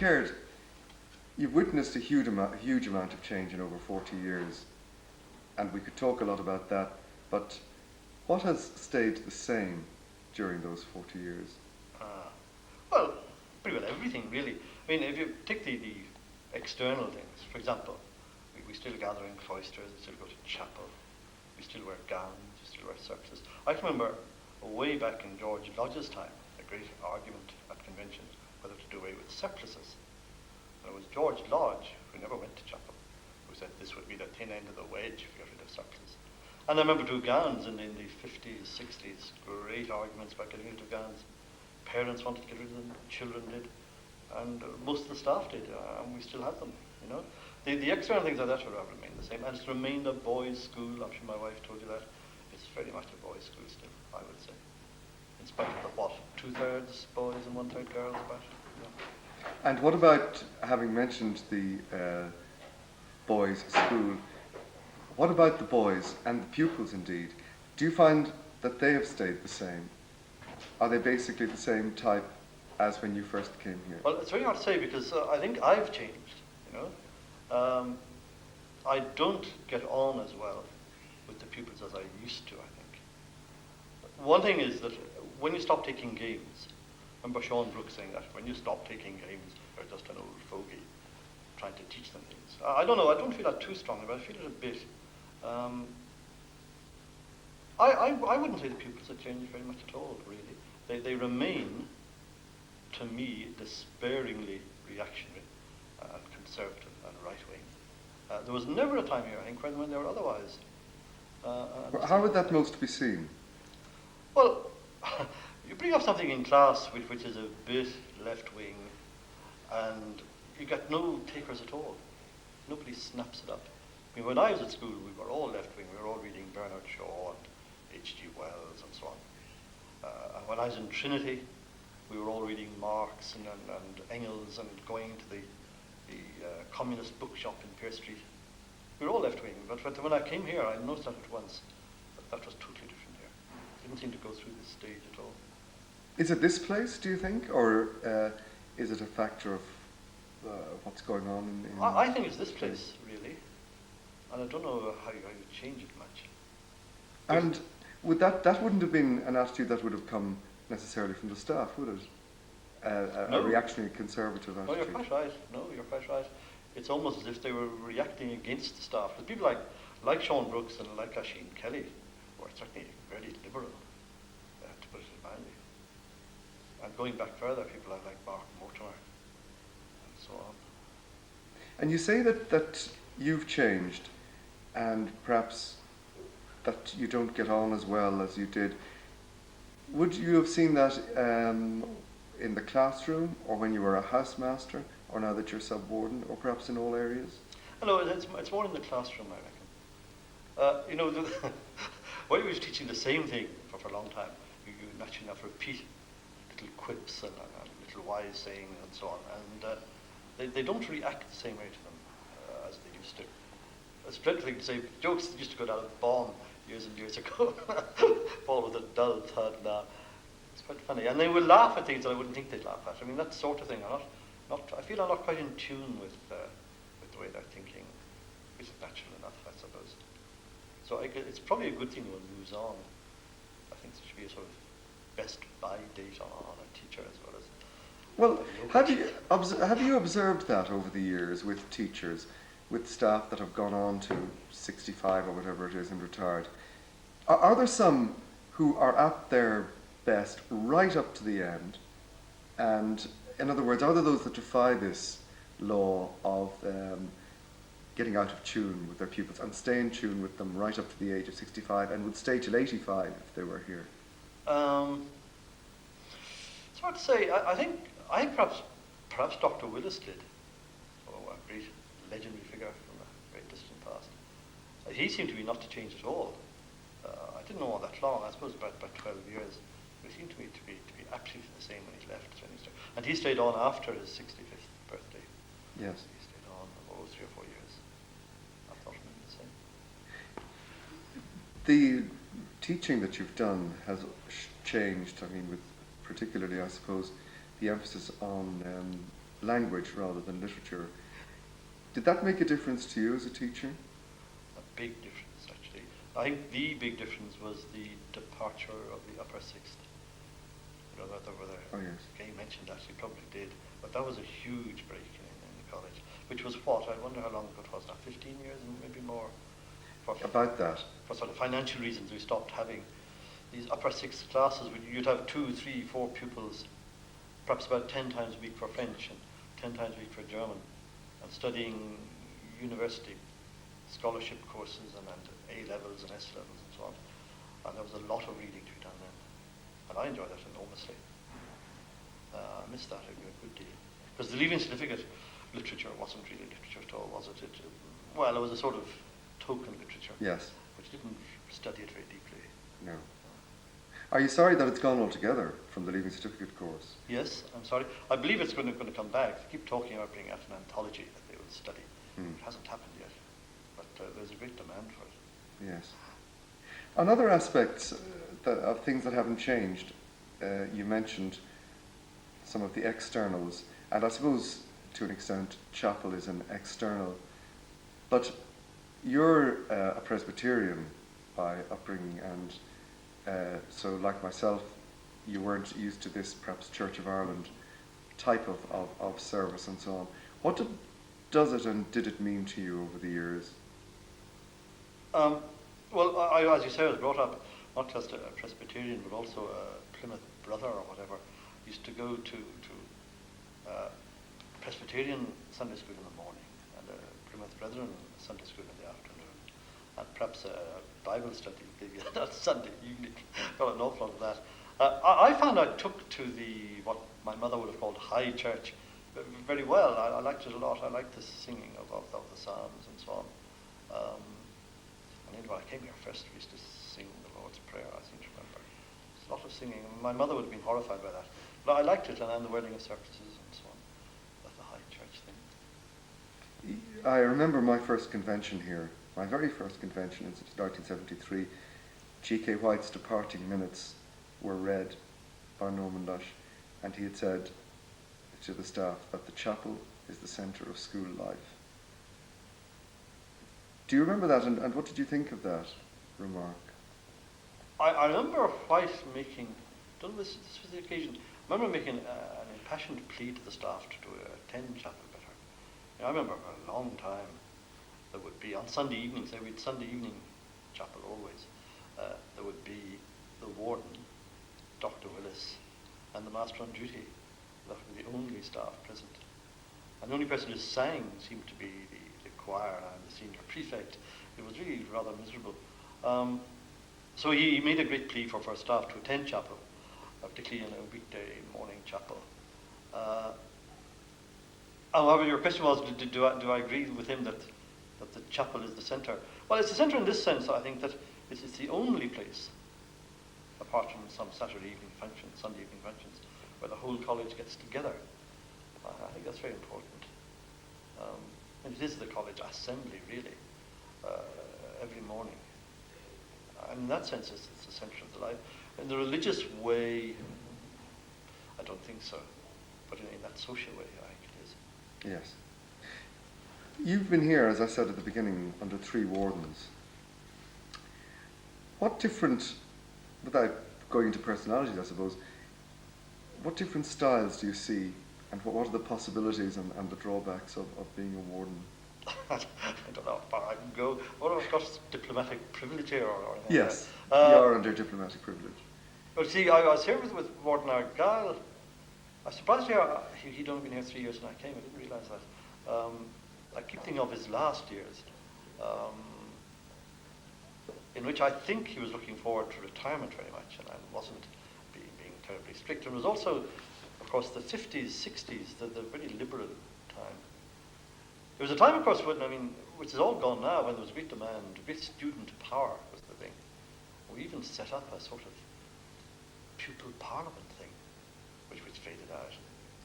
Caird, you've witnessed a huge amount of change in over 40 years, and we could talk a lot about that, but what has stayed the same during those 40 years? Well, pretty well everything, really. I mean, if you take the external things, for example, we still gather in cloisters, we still go to chapel, we still wear gowns, we still wear surplices. I can remember way back in George Lodge's time, a great argument at conventions whether to do away with surplices. And it was George Lodge, who never went to chapel, who said this would be the thin end of the wedge if you got rid of surplices. And I remember two gowns in the 50s, 60s, great arguments about getting rid of gowns. Parents wanted to get rid of them, children did, and most of the staff did, and we still have them, you know. The external things like that have remained the same, and it's remained a boys' school. I'm sure my wife told you that. It's very much a boys' school still, I would say. In spite of the, what, 2/3 boys and 1/3 girls about, you know. And what about, having mentioned the boys' school, what about the boys and the pupils indeed? Do you find that they have stayed the same? Are they basically the same type as when you first came here? Well, it's very hard to say because I think I've changed, you know. I don't get on as well with the pupils as I used to, I think. One thing is that when you stop taking games, remember Sean Brooks saying that, when you stop taking games, you're just an old fogey trying to teach them things. I don't know, I don't feel that too strongly, but I feel it a bit. I wouldn't say the pupils have changed very much at all, really. They remain, to me, despairingly reactionary and conservative and right-wing. There was never a time here, I think, when they were otherwise. How would that most be seen? Well, you bring up something in class which is a bit left-wing, and you get no takers at all. Nobody snaps it up. I mean, when I was at school, we were all left-wing. We were all reading Bernard Shaw and H.G. Wells and so on. And when I was in Trinity, we were all reading Marx and Engels and going to the communist bookshop in Pearse Street. We were all left-wing, but when I came here, I noticed that at once. That was totally different here. It didn't seem to go through this stage at all. Is it this place, do you think, or is it a factor of what's going on in I think it's this place, really. And I don't know how you change it much. And would that wouldn't have been an attitude that would have come necessarily from the staff, would it? No. A reactionary conservative attitude. No, you're quite right. No, you're quite right. It's almost as if they were reacting against the staff. The people like Sean Brooks and like Oisin Kelly were certainly very liberal, to put it mildly. And going back further, people like Mark Mortimer and so on. And you say that you've changed, and perhaps that you don't get on as well as you did. Would you have seen that in the classroom, or when you were a housemaster, or now that you're Subwarden, or perhaps in all areas? No, it's more in the classroom, I reckon. You know, while you were teaching the same thing for a long time, you naturally enough repeat little quips and little wise sayings and so on, and they don't react the same way to them as they used to. It's dreadful to say, jokes that used to go down a bomb years and years ago fall with a dull thud now. It's quite funny. And they will laugh at things that I wouldn't think they'd laugh at. I mean, that sort of thing. I feel I'm not quite in tune with the way they're thinking. It's natural enough, I suppose. So it's probably a good thing when it moves on. I think there should be a sort of best by date on a teacher as well as... Well, have you observed that over the years with teachers, with staff that have gone on to 65 or whatever it is and retired? Are there some who are at their best right up to the end. And in other words, are there those that defy this law of getting out of tune with their pupils and stay in tune with them right up to the age of 65 and would stay till 85 if they were here? It's hard to say. I think perhaps Dr. Willis did. Oh, a great legendary figure from a great distant past. He seemed to be not to change at all. I didn't know all that long. I suppose about 12 years. But he seemed to me to be absolutely the same when he left. And he stayed on after his 65th birthday. Yes. He stayed on for 3 or 4 years. I thought of him the same. The teaching that you've done has changed, I mean, with particularly, I suppose, the emphasis on language rather than literature. Did that make a difference to you as a teacher? A big difference, actually. I think the big difference was the departure of the upper sixth. You know, Oh, yes. Okay, you mentioned that, you probably did. But that was a huge break in the college, which was what? I wonder how long ago it was now, 15 years and maybe more? About that. For sort of financial reasons, we stopped having these upper sixth classes. You'd have 2, 3, 4 pupils, perhaps about 10 times a week for French and 10 times a week for German, and studying university scholarship courses and A-levels and S-levels and so on. And there was a lot of reading to be done then. And I enjoyed that enormously. I missed that a good deal. Because the Leaving Certificate literature wasn't really literature at all, was it? Well, it was a sort of token literature. Yes. Which didn't study it very deeply. No. Are you sorry that it's gone altogether from the Leaving Certificate course? Yes, I'm sorry. I believe it's going to come back. They keep talking about bringing out an anthology that they will study. It hasn't happened yet. But there's a great demand for it. Yes. On other aspects of things that haven't changed, you mentioned some of the externals, and I suppose to an extent chapel is an external, but you're a Presbyterian by upbringing, and so like myself, you weren't used to this perhaps Church of Ireland type of service and so on. What does it and did it mean to you over the years? Well, I, as you say, I was brought up not just a Presbyterian, but also a Plymouth Brother or whatever. Used to go to Presbyterian Sunday school in the morning and a Plymouth Brethren Sunday school in the afternoon, and perhaps a Bible study maybe that Sunday evening. Got an awful lot of that. I found I took to what my mother would have called high church very well. I liked it a lot. I liked the singing of the psalms and so on. And then when I came here first, we used to sing the Lord's Prayer, I seem to remember. There's a lot of singing. My mother would have been horrified by that. But I liked it, and the wedding of services and so on. That's the high church thing. I remember my first convention here, my very first convention in 1973. G.K. White's departing minutes were read by Norman Lush, and he had said to the staff that the chapel is the centre of school life. Do you remember that, and what did you think of that remark? I remember White making, this was the occasion, I remember making an impassioned plea to the staff to attend chapel better. You know, I remember for a long time there would be, on Sunday evenings, there would be Sunday evening chapel always, there would be the Warden, Dr. Willis, and the Master on duty. That would be the only staff present. And the only person who sang seemed to be the choir and the senior prefect. It was really rather miserable. So he made a great plea for staff to attend chapel, particularly in a weekday morning chapel. However, your question was, do I agree with him that the chapel is the centre? Well, it's the centre in this sense, I think, that it's the only place, apart from some Saturday evening functions, Sunday evening functions, where the whole college gets together. I think that's very important. And it is the college assembly, really, every morning. And in that sense, it's the centre of the life. In the religious way, I don't think so. But in that social way, I think it is. Yes. You've been here, as I said at the beginning, under 3 wardens. What different, without going into personalities, I suppose, what different styles do you see, and what are the possibilities and the drawbacks of being a warden? I don't know how far I can go. What have I got diplomatic privilege here or anything? Yes, you are under diplomatic privilege. Well, see, I was here with Warden Argyll. I was surprised he'd only been here 3 years when I came. I didn't realise that. I keep thinking of his last years, in which I think he was looking forward to retirement very much, and I wasn't being terribly strict. And it was also, of course, the 50s, 60s, the very liberal time. There was a time, of course, when, which is all gone now, when there was a great demand, great student power was the thing. We even set up a sort of pupil parliament thing, which faded out.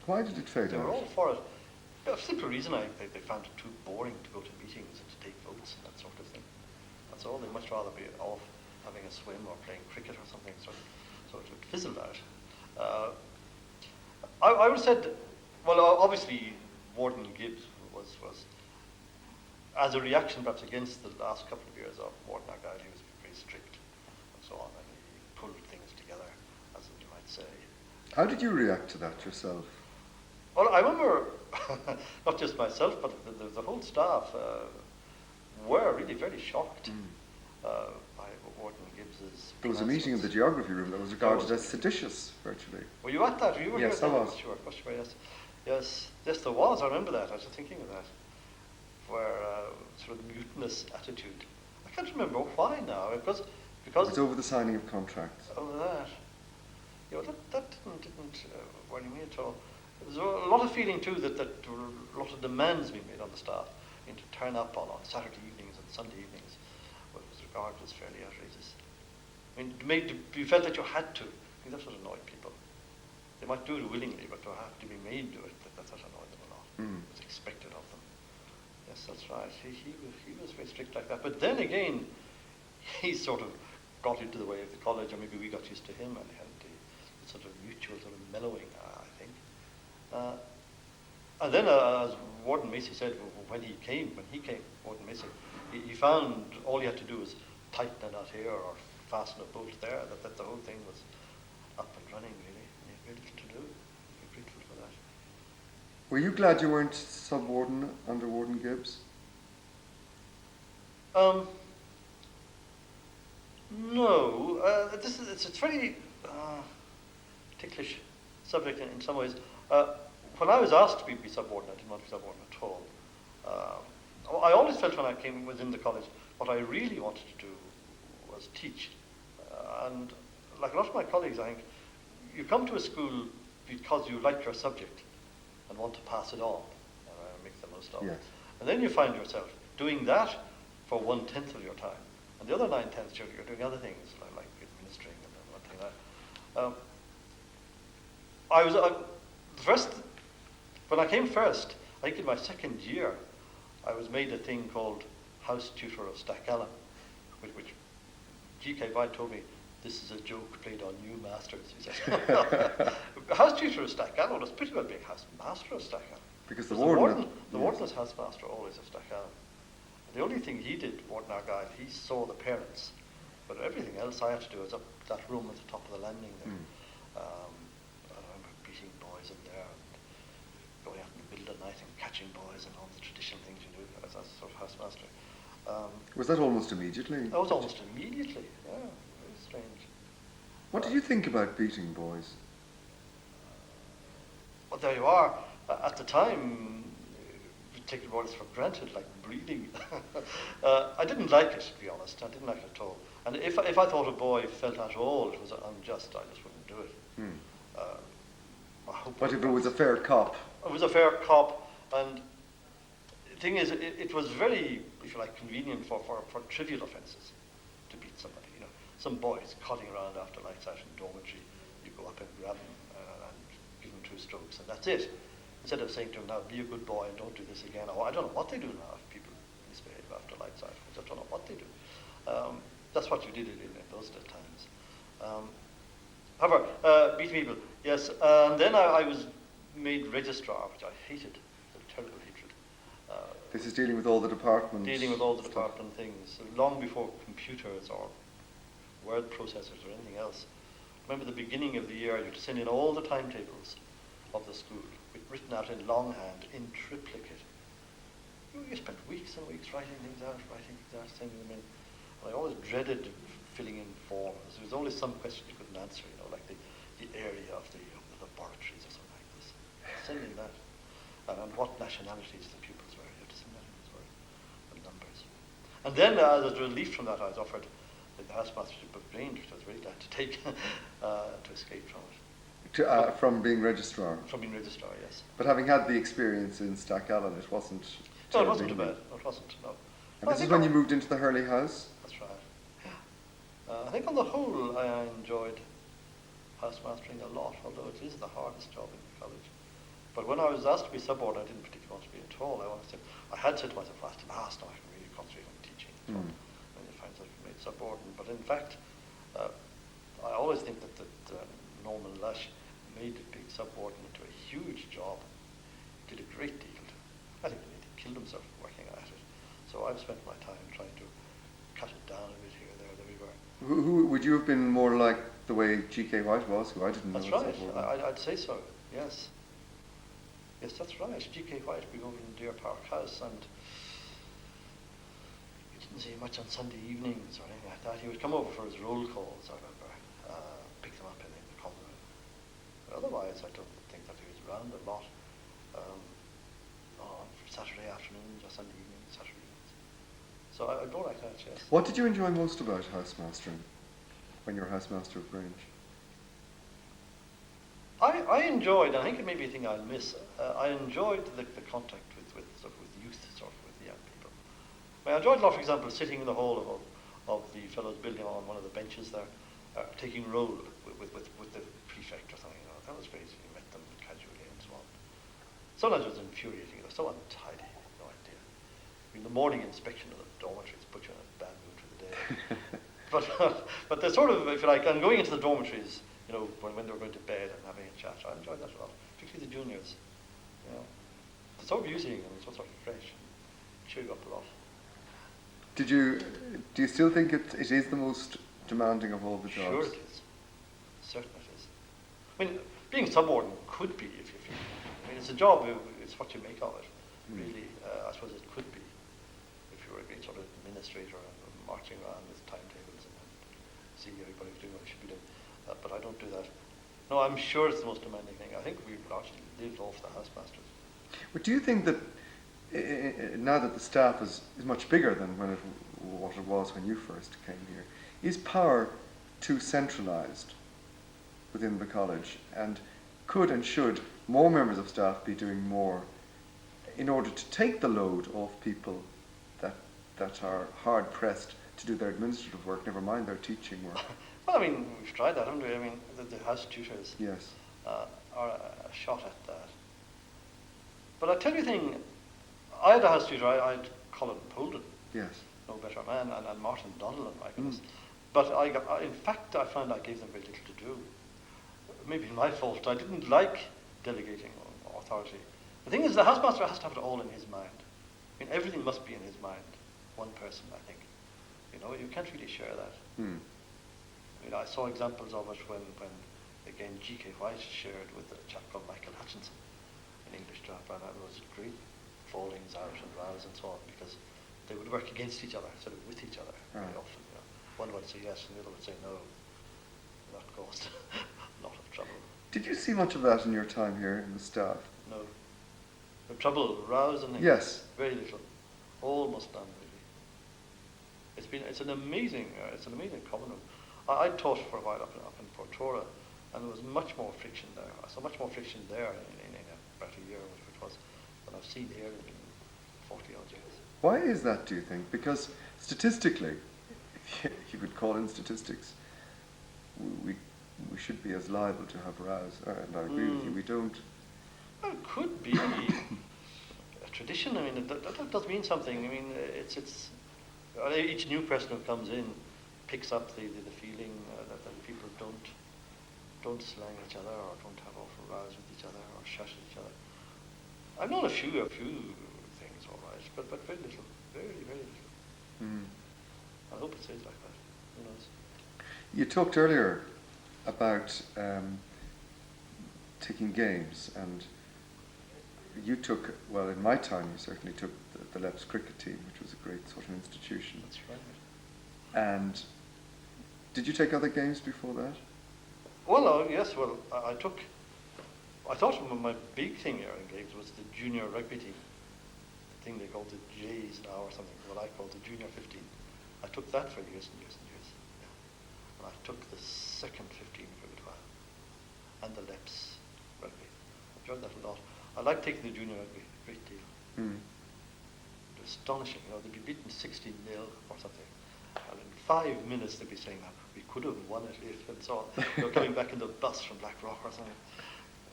Why did it fade out? They were all for it. For a simple reason, they found it too boring to go to meetings and to take votes and that sort of thing. That's all. They'd much rather be off having a swim or playing cricket or something, so it fizzled out. I would have said, well, obviously, Warden Gibbs was as a reaction perhaps against the last couple of years of Warden Argyll, he was very strict and so on, and he pulled things together, as you might say. How did you react to that yourself? Well, I remember, not just myself, but the whole staff were really very shocked by Warden Gibbs's. There was a meeting in the geography room that was regarded as seditious, virtually. Were you at that? You were yes, here? I was. Sure, yes, there was. I remember that. I was thinking of that. Where sort of mutinous attitude. I can't remember why now. Because it was over the signing of contracts. Over that. Yeah, well, that didn't worry me at all. There was a lot of feeling too that there were a lot of demands being made on the staff to turn up on Saturday evenings and Sunday evenings. What was regarded as fairly outrageous. You felt that you had to. I think that's what annoyed people. They might do it willingly, but to have to be made to do it, that's what annoyed them a lot. It was expected of them. Yes, that's right. He was very strict like that. But then again, he sort of got into the way of the college, or maybe we got used to him, and had the sort of mutual sort of mellowing, I think. And then, as Warden Macy said, when he came, Warden Macy, he found all he had to do was tighten a nut here or fasten a bolt there, that the whole thing was up and running, really. And he had very little to do. I'm grateful for that. Were you glad you weren't sub-warden under Warden Gibbs? No. It's very ticklish subject in some ways. When I was asked to be sub-warden, I didn't want to be sub-warden at all. I always felt when I came within the college, what I really wanted to do was teach. And like a lot of my colleagues, I think, you come to a school because you like your subject and want to pass it on, make the most of it. Yes. And then you find yourself doing that for 1/10 of your time. And the other 9/10 you're doing other things, like administering and one thing like that. When I came first, I think in my second year, I was made a thing called House Tutor of Stachallan, which G.K. White told me, this is a joke played on new masters, he said. House Tutor of Stachallan was pretty well being Housemaster of Stachallan. Because the Warden was Housemaster always of Stachallan. The only thing he did, Warden Argyll, he saw the parents, but everything else I had to do was up that room at the top of the landing there. I remember beating boys in there and going out in the middle of the night and catching boys and all the traditional things you do as a sort of housemaster. Was that almost immediately? That was almost immediately, yeah, very strange. What did you think about beating boys? Well, there you are. At the time, we take boys for granted, like breathing. I didn't like it, to be honest. I didn't like it at all. And if I thought a boy felt at all it was unjust, I just wouldn't do it. But if it was a fair cop? It was a fair cop, and the thing is, it was very, if you like, convenient for trivial offences to beat somebody. Some boys cutting around after lights out in dormitory, you go up and grab them and give them 2 strokes, and that's it. Instead of saying to them, now be a good boy and don't do this again. Or I don't know what they do now if people misbehave after lights out. I just don't know what they do. That's what you did in those times. However, beating people, yes. And then I was made registrar, which I hated. A terrible hatred. This is dealing with all the departments. Dealing with all the department things. Long before computers or word processors or anything else. Remember the beginning of the year, you had to send in all the timetables of the school, written out in longhand, in triplicate. You spent weeks and weeks writing things out, sending them in. And I always dreaded filling in forms. There was only some questions you couldn't answer, like the area of the laboratories or something like this. Send in that. And what nationalities the pupils were. You have to send that in as well. And numbers. And then as a relief from that, I was offered the housemastership of Grange, which I was very glad to take to escape from it. From being registrar? From being registrar, yes. But having had the experience in Stackallan, it wasn't... No, it wasn't too bad. No, it wasn't, no. And this is when you moved into the Hurley house? That's right. Yeah. I think on the whole, I enjoyed housemastering a lot, although it is the hardest job in the college. But when I was asked to be subwarden, I didn't particularly want to be at all. I had said to myself, at last now I can really concentrate on teaching. And you find that I made subwarden. But in fact, I always think that Norman Lush made being subwarden into a huge job. Did a great deal. I think he killed himself working at it. So I've spent my time trying to cut it down a bit here, there, everywhere. Who would you have been more like the way G.K. White was, who I didn't know? That's right. I'd say so. Yes. Yes, that's right. G.K. White would be over in Deer Park House, and you didn't see him much on Sunday evenings or anything like that. He would come over for his roll calls, I remember, pick them up in the common room. But otherwise, I don't think that he was around a lot on Saturday afternoons or Sunday evenings, Saturday evenings. So I go like that, yes. What did you enjoy most about house-mastering when you were housemaster of Grange? I enjoyed, and I think it may be a thing I'll miss, I enjoyed the contact with youth, sort of, with the young people. I enjoyed a lot, for example, sitting in the hall of the fellows building on one of the benches there, taking roll with the prefect or something. That was great. You met them casually and so on. Sometimes it was infuriating. They were so untidy. No idea. I mean, the morning inspection of the dormitories put you in a bad mood for the day. but they're sort of, if you like, and going into the dormitories, when they were going to bed and having a chat, I enjoyed that a lot, particularly the juniors. It's so amusing and it's so sort of fresh and cheer you up a lot. Do you still think it is the most demanding of all the jobs? Sure it is. Certainly it is. I mean, being subwarden could be, if you it's a job, it's what you make of it, really. I suppose it could be, if you were a great sort of administrator and marching around with timetables and see everybody doing what they should be doing. But I don't do that. No, I'm sure it's the most demanding thing. I think we've largely lived off the housemasters. But do you think that now that the staff is much bigger than what it was when you first came here, is power too centralised within the college? And could and should more members of staff be doing more in order to take the load off people that are hard pressed to do their administrative work, never mind their teaching work? Well, I mean, we've tried that, haven't we? I mean, the house tutors yes. Are a shot at that. But I tell you a thing, I had a house tutor, I had Colin Polden, yes, no better man, and Martin Donnellan, my goodness. But in fact, I found I gave them very little to do. Maybe my fault. I didn't like delegating authority. The thing is, the housemaster has to have it all in his mind. I mean, everything must be in his mind. One person, I think. You can't really share that. I mean, I saw examples of it when again, G.K. White shared with a chap called Michael Hutchinson, an English chap, and it was great fallings out and rows and so on, because they would work against each other instead of with each other very often. One would say yes and the other would say no. That caused a lot of trouble. Did you see much of that in your time here in the staff? No. The trouble, rows and things? Yes. Very little. Almost none, really. It's an amazing common room. I taught for a while up in Portora, and there was much more friction there. I saw much more friction there in about a year, which it was, than I've seen here in 40 odd years. Why is that, do you think? Because statistically, if you could call in statistics, we should be as liable to have rows, and I agree with you, we don't. Well, it could be a tradition. I mean, that does mean something. I mean, it's each new person who comes in picks up the feeling that people don't slang each other or don't have awful rows with each other or shush at each other. I've known a few things, all right, but very little, very, very little. I hope it stays like that. Who knows? You talked earlier about taking games, and you took, well, in my time, you certainly took the Leps cricket team, which was a great sort of institution. That's right. And Did you take other games before that? Well, yes, well, I thought my big thing here in games was the junior rugby team. The thing they call the Jays now or something, what I call the junior 15. I took that for years and years and years. Yeah. And I took the second 15 for a good while. And the Leps rugby. I enjoyed that a lot. I like taking the junior rugby a great deal. Mm. It was astonishing, they'd be beaten 16-0 or something. And in 5 minutes they'd be saying, we could have won it if, and so on. Coming back in the bus from Blackrock or something,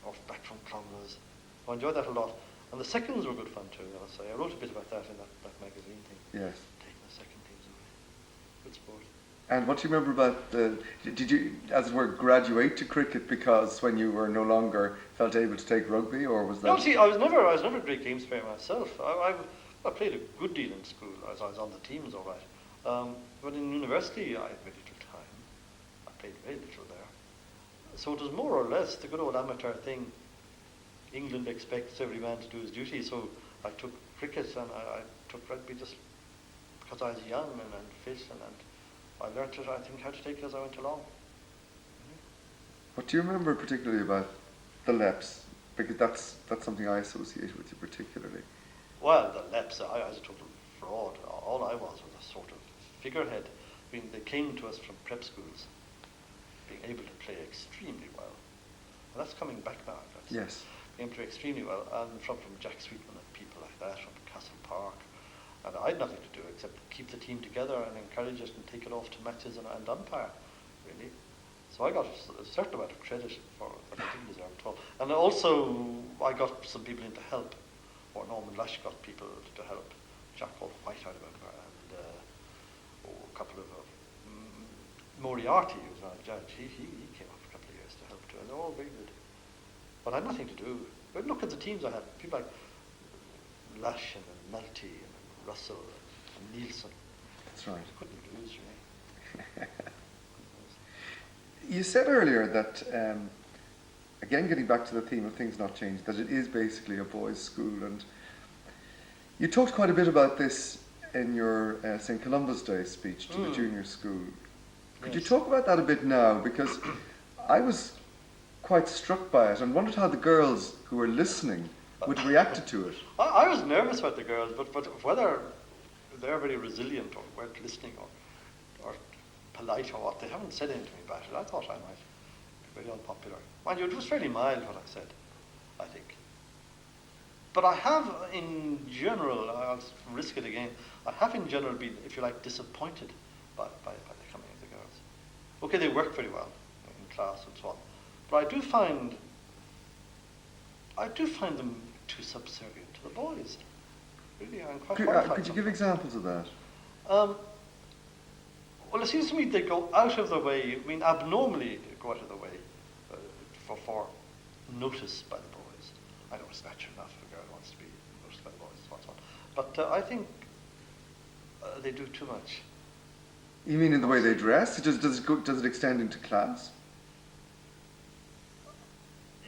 or back from Columba. I enjoyed that a lot. And the seconds were good fun too, I'll say. I wrote a bit about that in that magazine thing. Yes. Taking the second teams away. Good sport. And what do you remember about did you, as it were, graduate to cricket because when you were no longer felt able to take rugby, or was that? No, see, I was never a great games player myself. I played a good deal in school. I was on the teams, all right. But in university, I had very little time. I played very little there. So it was more or less the good old amateur thing. England expects every man to do his duty, so I took cricket and I took rugby just because I was young and fit, and I learnt it, I think, how to take it as I went along. What do you remember particularly about the Leps? Because that's something I associate with you particularly. Well, the Leps, I was a total fraud. All I was a sort of figurehead. I mean, they came to us from prep schools, being able to play extremely well. And that's coming back now. Yes. Came to extremely well, and from Jack Sweetman and people like that, from Castle Park. And I had nothing to do except keep the team together and encourage it and take it off to matches and umpire, really. So I got a certain amount of credit for it that I didn't deserve at all. And also, I got some people in to help, or Norman Lush got people to help. Jack called White, I remember, and a couple of Moriarty, who was our judge, he came up for a couple of years to help too, and they're all very good. But I had nothing to do. But look at the teams I had. People like Lash and Nulty and Russell and Nielsen. That's right. I couldn't lose, really. You said earlier that, again getting back to the theme of things not changed, that it is basically a boys' school, and you talked quite a bit about this in your St. Columba's Day speech to the junior school. Could you talk about that a bit now? Because I was quite struck by it and wondered how the girls who were listening would have reacted to it. I was nervous about the girls, but whether they're very resilient or weren't listening or polite or what, they haven't said anything to me about it. I thought I might be very unpopular. Mind you, it was fairly mild what I said, I think. But I have, in general, I'll risk it again, I have in general been, if you like, disappointed by the coming of the girls. Okay, they work very well in class and so on, but I do find them too subservient to the boys. Really, I'm quite horrified. Could you give examples of that? Well, it seems to me they go out of their way, I mean, abnormally they go out of their way for notice by the boys. I know it's natural enough if a girl wants to be noticed by the boys and so on. But I think they do too much. You mean in the way they dress? Does it extend into class?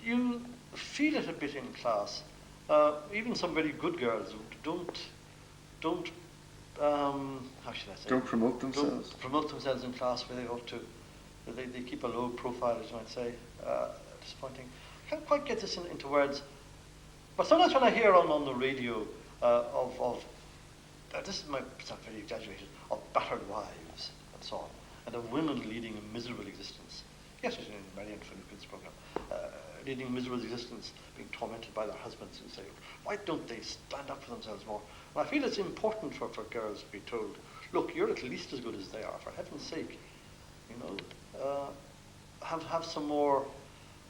You feel it a bit in class. Even some very good girls don't how should I say? Don't promote themselves. Don't promote themselves in class where they ought to. They keep a low profile, as you might say. Disappointing. I can't quite get this into words. But sometimes when I hear on the radio of this might sound very exaggerated, of battered wives and so on, and of women leading a miserable existence. Yes, it's in Marianne Finucane's program. Leading a miserable existence, being tormented by their husbands, and say, why don't they stand up for themselves more? And I feel it's important for girls to be told, look, you're at least as good as they are, for heaven's sake. You know, have some more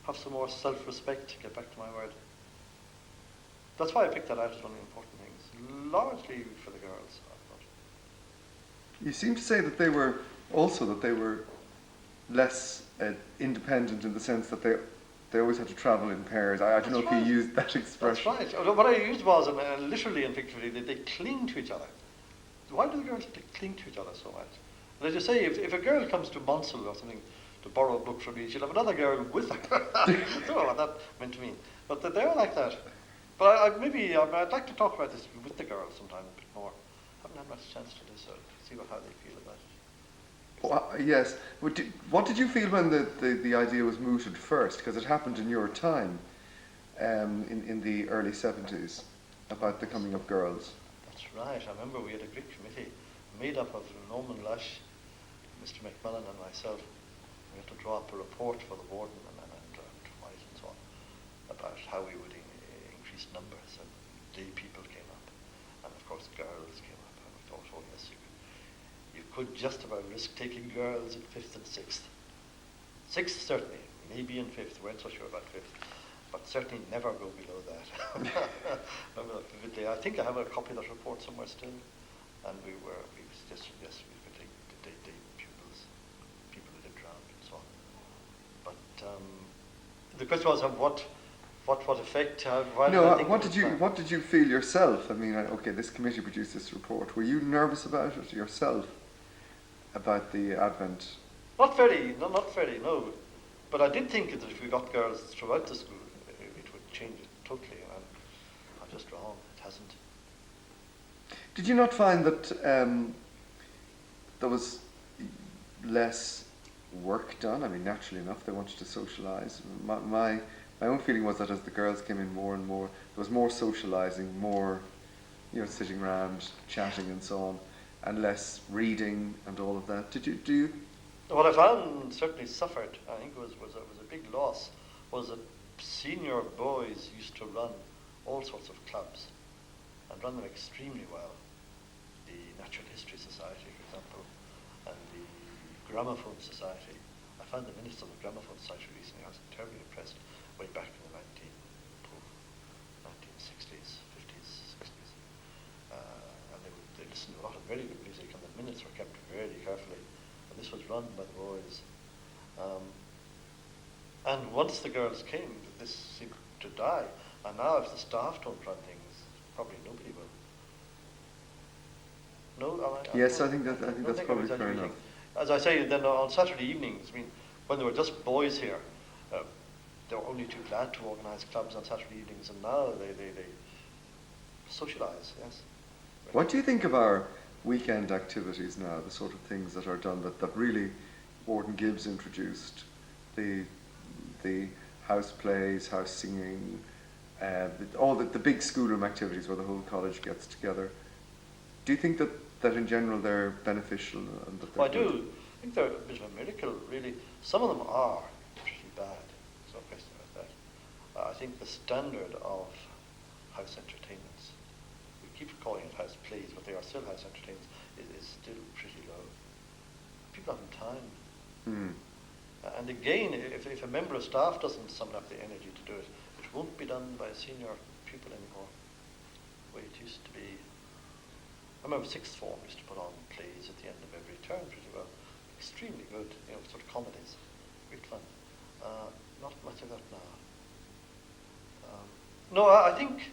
self-respect, to get back to my word. That's why I picked that out as one of the important things, largely for the girls, I thought. You seem to say that they were less independent in the sense that they always had to travel in pairs. I don't know if you used that expression. That's right. What I used was, literally and figuratively, they cling to each other. Why do the girls cling to each other so much? And as you say, if a girl comes to Monsell or something to borrow a book from me, she'll have another girl with her. I don't know what that meant to me. But they're like that. But I'd like to talk about this with the girls sometime a bit more. I haven't had much chance to do so. See how they feel about it. Yes. What did you feel when the idea was mooted first? Because it happened in your time, in the early 70s, about the coming of girls. That's right. I remember we had a great committee made up of Norman Lush, Mr. McMillan and myself. We had to draw up a report for the Warden and White and so on about how we would increase numbers. And gay people came up, and of course girls came up. And we thought, oh yes, you could just about risk taking girls in 5th and 6th. 6th certainly, maybe in 5th. We weren't so sure about 5th. But certainly never go below that. Remember that vividly. I think I have a copy of that report somewhere still. And we could take pupils, people who lived around and so on. But the question was what effect? What did you feel yourself? I mean, okay, this committee produced this report. Were you nervous about it yourself? About the advent? Not very, no. But I did think that if we got girls throughout the school, it would change it totally. And I'm just wrong. It hasn't. Did you not find that there was less work done? I mean, naturally enough, they wanted to socialise. My own feeling was that as the girls came in more and more, there was more socialising, more, sitting around, chatting and so on, and less reading and all of that. Do you? What I found certainly suffered, I think was a big loss, was that senior boys used to run all sorts of clubs and run them extremely well. The Natural History Society, for example, and the Gramophone Society. I found the minutes of the Gramophone Society recently. I was terribly impressed way back in the 1960s, 50s, 60s. And they listened to a lot of very good music, and the minutes were kept very carefully. And this was run by the boys. And once the girls came, this seemed to die. And now if the staff don't run things, probably nobody will. No, yes, I think that's probably fair enough. As I say, then on Saturday evenings, I mean, when there were just boys here, they were only too glad to organise clubs on Saturday evenings, and now they socialise. Yes. What do you think of our weekend activities now? The sort of things that are done that really Warden Gibbs introduced, the house plays, house singing, all the big schoolroom activities where the whole college gets together. Do you think that in general they're beneficial? And that I do. I think they're a bit of a miracle, really. Some of them are pretty bad. There's no question about that. I think the standard of house entertainments, we keep calling it house plays, but they are still house entertainments, is still pretty low. People haven't time. And again, if a member of staff doesn't summon up the energy to do it, it won't be done by a senior pupil anymore, the way it used to be. I remember sixth form used to put on plays at the end of every term pretty well. Extremely good, sort of comedies. Great fun. Not much of that now. No, I think,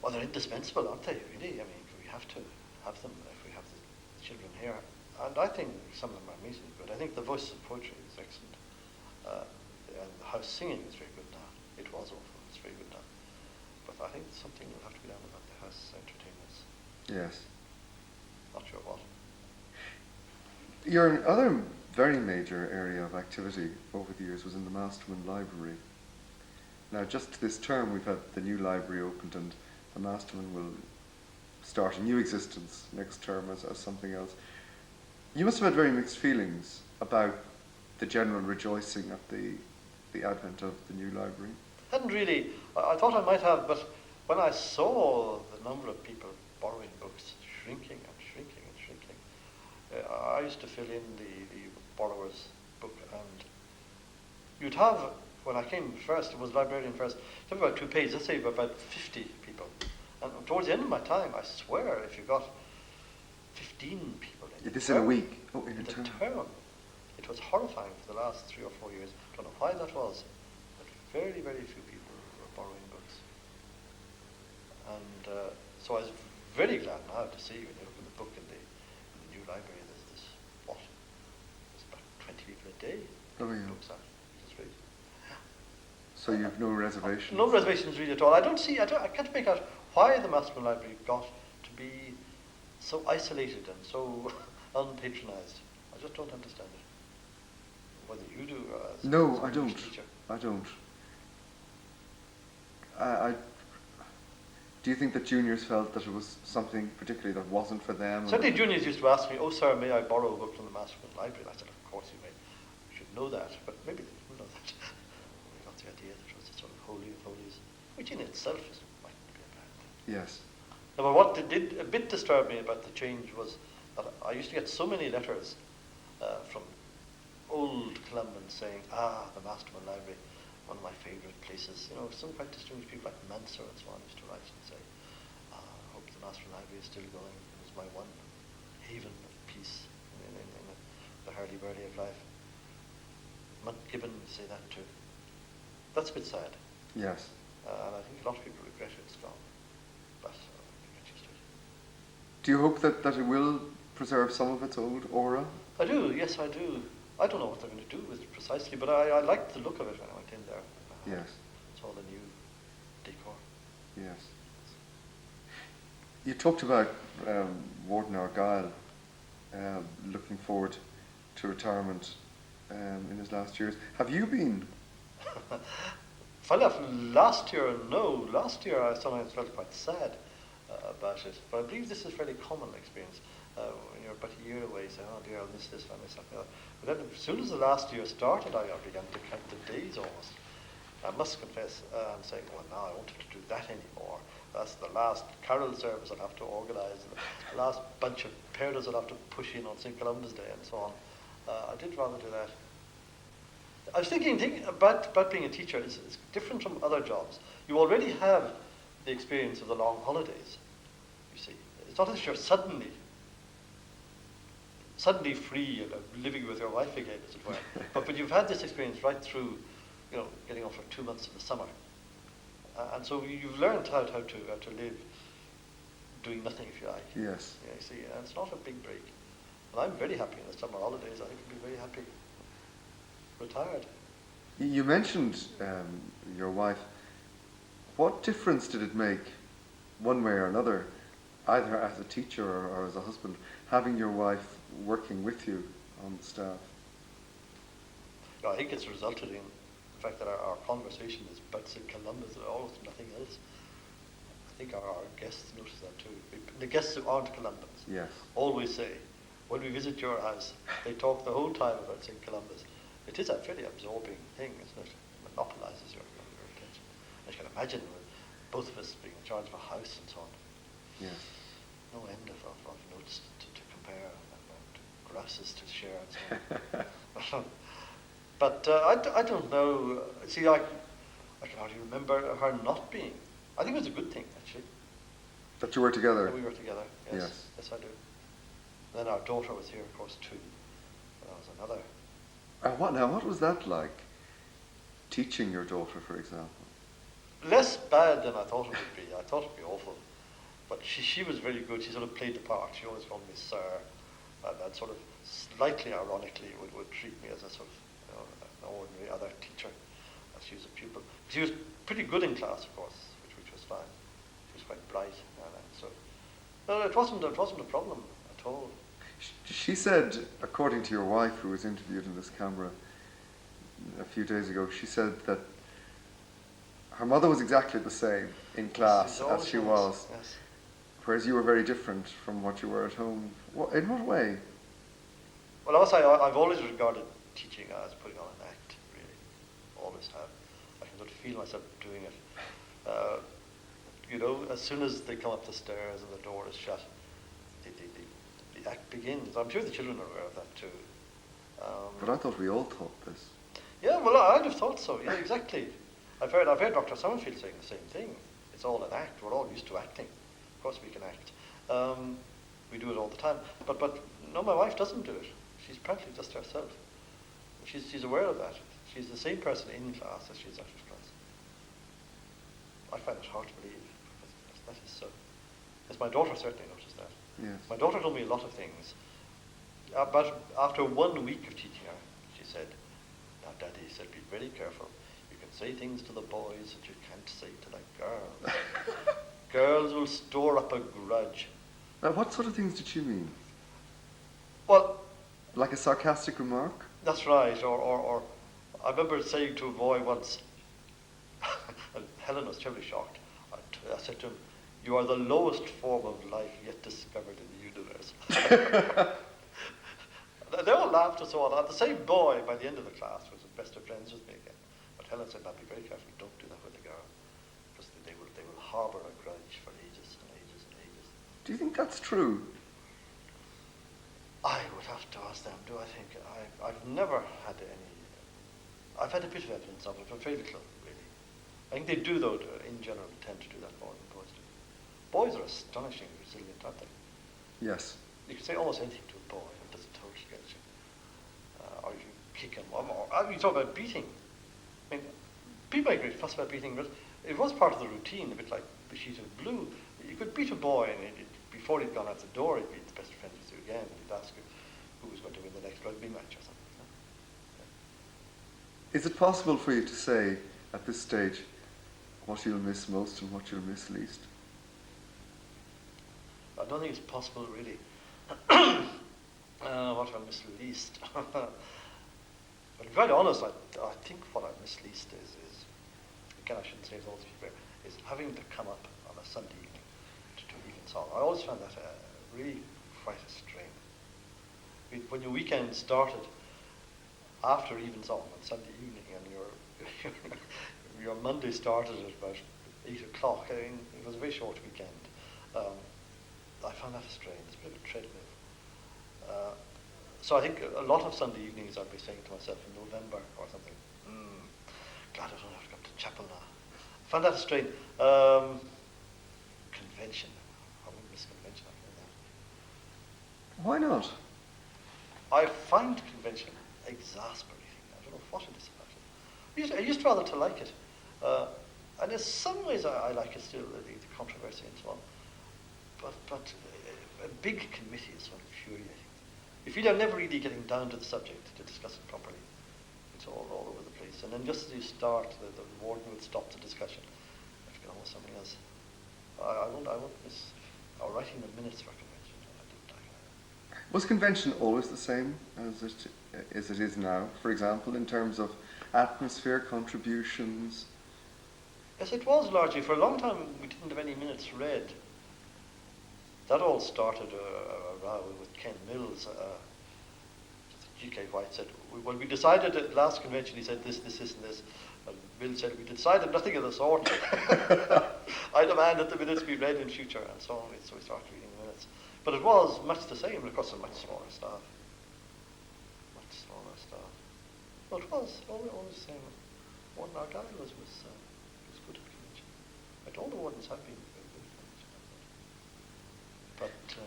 well, they're indispensable, aren't they, really? I mean, we have to have them if we have the children here. And I think some of them are amazingly good. I think the voice of poetry is excellent. And the house singing is very good now. It was awful, it's very good now. But I think something will have to be done about the house entertainments. Yes. Not sure what. Your other very major area of activity over the years was in the Masterman Library. Now, just this term, we've had the new library opened, and the Masterman will start a new existence next term as something else. You must have had very mixed feelings about the general rejoicing at the advent of the new library. Hadn't really. I thought I might have, but when I saw the number of people borrowing books shrinking and shrinking and shrinking, I used to fill in the borrower's book, and you'd have, when I came first, it was librarian first, it was about 2 pages, let's say about 50 people. And towards the end of my time, I swear, if you got 15 people in this in a week? Oh, in a term. term. It was horrifying for the last 3 or 4 years. I don't know why that was, but very, very few people were borrowing books. And so I was very glad now to see, when you look at the book in the new library, there's about 20 people a day. Oh, yeah. Books out. It's great. So you have no reservations? No reservations really at all. I can't make out why the Masterman Library got to be so isolated and so unpatronised. I just don't understand it. Whether you do as No, as I an don't. English teacher. I don't. I do you think that juniors felt that it was something particularly that wasn't for them? Certainly juniors used to ask me, "Oh sir, may I borrow a book from the Masterman Library?" And I said, "Of course you may. You should know that." But maybe they didn't know that. We got the idea that it was a sort of holy of holies, which in itself mightn't be a bad thing. Yes. No, but what did a bit disturb me about the change was that I used to get so many letters from old Columbans saying, the Masterman Library, one of my favourite places. You know, some quite distinguished people like Mansur and so on used to write and say, I hope the Masterman Library is still going. It was my one haven of peace in the hurly-burly of life. Gibbon would say that too. That's a bit sad. Yes. And I think a lot of people regret it's gone. But get used to it. Do you hope that it will preserve some of its old aura? I do, yes I do. I don't know what they're going to do with it precisely, but I liked the look of it when I went in there. Yes. It's all a new decor. Yes. You talked about Warden Argyll looking forward to retirement in his last years. Have you been? Funny enough, last year I sometimes felt quite sad about it, but I believe this is a fairly common experience. When you're about a year away, you say, "Oh dear, I'll miss this, I'll miss that." But then as soon as the last year started, I began to count the days almost. I must confess, I'm saying, well, now I won't have to do that anymore. That's the last carol service I'll have to organise, the last bunch of parents I'll have to push in on St. Columba's Day and so on. I did rather do that. I was thinking about being a teacher. It's different from other jobs. You already have the experience of the long holidays, you see. It's not as if you're suddenly free and living with your wife again, as it were. but you've had this experience right through, you know, getting off for 2 months in the summer. And so you've learned how to live doing nothing, if you like. Yes. Yeah, you see, and it's not a big break. And I'm very happy in the summer holidays. I think I'll be very happy retired. You mentioned your wife. What difference did it make, one way or another, either as a teacher or as a husband, having your wife working with you on the staff? You know, I think it's resulted in the fact that our conversation is about St. Columba's and almost nothing else. I think our guests notice that too. The guests who aren't Columbans always say, when we visit your house, they talk the whole time about St. Columba's. It is a fairly absorbing thing, isn't it? It monopolises your attention. I can imagine both of us being in charge of a house and so on. Yes. No end of notes to compare and grasses to share and so on. But I don't know. See, I can hardly remember her not being. I think it was a good thing, actually. That you were together? That we were together, yes. Yes, I do. And then our daughter was here, of course, too. That was another. What was that like, teaching your daughter, for example? Less bad than I thought it would be. I thought it would be awful. But she was very good. She sort of played the part. She always called me sir. And sort of slightly ironically would treat me as a sort of, you know, an ordinary other teacher, as she was a pupil. She was pretty good in class, of course, which was fine. She was quite bright. And so no, it wasn't a problem at all. She said, according to your wife, who was interviewed in this camera a few days ago, she said that her mother was exactly the same in class as she was, yes. Whereas you were very different from what you were at home. In what way? Well, I must say, I've always regarded teaching as putting on an act, really. Always have. I can sort of feel myself doing it. You know, as soon as they come up the stairs and the door is shut, the act begins. I'm sure the children are aware of that too. But I thought we all thought this. Yeah, well, I'd have thought so. Yeah, exactly. I've heard Dr. Summerfield saying the same thing. It's all an act. We're all used to acting. Of course we can act. We do it all the time. But no, my wife doesn't do it. She's practically just herself. She's aware of that. She's the same person in class as she is out of class. I find it hard to believe. That is so. Yes, my daughter certainly noticed that. Yes. My daughter told me a lot of things. But after 1 week of teaching her, she said, "Now, Daddy," said, "be very careful. You can say things to the boys that you can't say to the girls. Girls will store up a grudge." Now, what sort of things did she mean? Well, Like a sarcastic remark? That's right. Or I remember saying to a boy once, and Helen was terribly shocked. I said to him, "You are the lowest form of life yet discovered in the universe." They all laughed and so on. And the same boy, by the end of the class, was the best of friends with me again. But Helen said, "Now be very careful. Don't do that with a girl, because they will harbour a grudge for ages and ages and ages." Do you think that's true? I would have to ask them. Do I think I've never had any? I've had a bit of evidence of it, but very little, really. I think they do, though, in general, tend to do that more than boys do. Boys are astonishingly resilient, aren't they? Yes. You can say almost anything to a boy, and it doesn't totally get you. Or you kick him. Or you talk about beating. I mean, people make great fuss about beating, but it was part of the routine, a bit like the sheet of blue. You could beat a boy, and before he'd gone out the door, he'd be the best friend with you again, and he'd ask you who was going to win the next rugby match or something. Is it possible for you to say, at this stage, what you'll miss most and what you'll miss least? I don't think it's possible, really. What I miss least? But to be quite honest, I think what I miss least is again, I shouldn't say it all these people, is having to come up on a Sunday evening to do evensong. I always found that really quite a strain. I mean, when your weekend started after evensong on Sunday evening, and your Monday started at about 8 o'clock, I mean, it was a very short weekend. I found that a strain. It's a bit of a treadmill. So I think a lot of Sunday evenings I'd be saying to myself in November or something, glad I don't have to come to chapel now. I found that a strain. Convention. I wouldn't miss convention after that. Why not? I find convention exasperating. I don't know what it is about it. I used rather to like it. And in some ways I like it still, the controversy and so on. But a big committee is sort of infuriating. You feel you're never really getting down to the subject to discuss it properly. It's all over the place. And then just as you start, the warden will stop the discussion. I have to get on with something else. I won't miss writing the minutes for convention. I didn't like it. Was convention always the same as it is now, for example, in terms of atmosphere, contributions? Yes, it was largely. For a long time, we didn't have any minutes read. That all started a row with Ken Mills. G.K. White said, well, we decided at last convention, he said this, and this. And Mills said, we decided nothing of the sort. I demand that the minutes be read in future, and so on. So we started reading the minutes. But it was much the same, of course, a much smaller staff. Well, it was always the same. Warden Argyle was good at convention. But all the wardens have been very good at convention.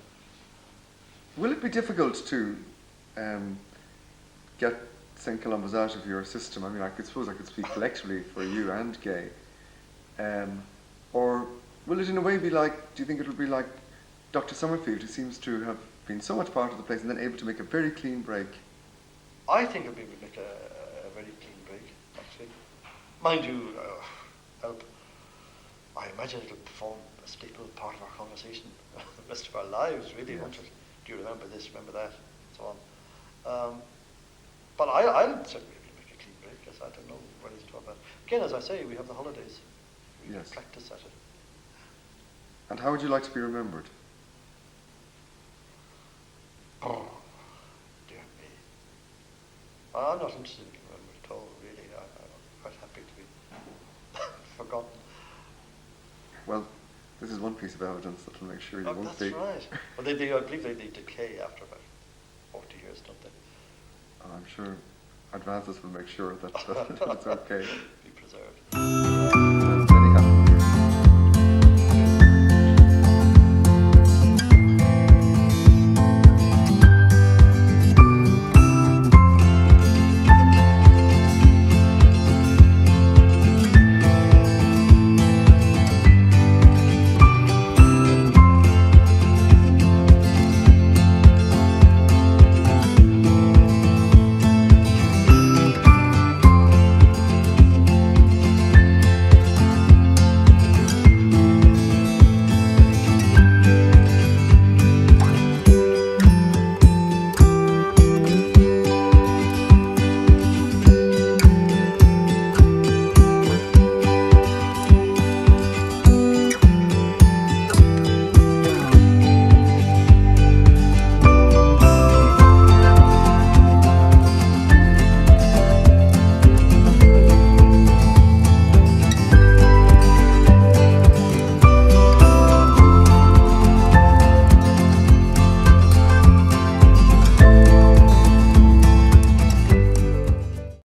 But will it be difficult to get St. Columba's out of your system? I mean, I suppose I could speak collectively for you and Gay. Or will it in a way be like, do you think it will be like Dr. Summerfield, who seems to have been so much part of the place and then able to make a very clean break? I think it would make a very clean break, actually. Mind you, help. I imagine it'll form a staple part of our conversation the rest of our lives, really, yes. won't it? Do you remember this, remember that, and so on. But I'll certainly make a clean break, because I don't know what he's talking about. Again, as I say, we have the holidays. We yes. can practice at it. And how would you like to be remembered? Oh, dear me. I'm not interested in being remembered at all, really. I'm quite happy to be forgotten. Well, this is one piece of evidence that will make sure you won't be. That's right. Well, I believe they decay after about 40 years, don't they? I'm sure advances will make sure that it's okay.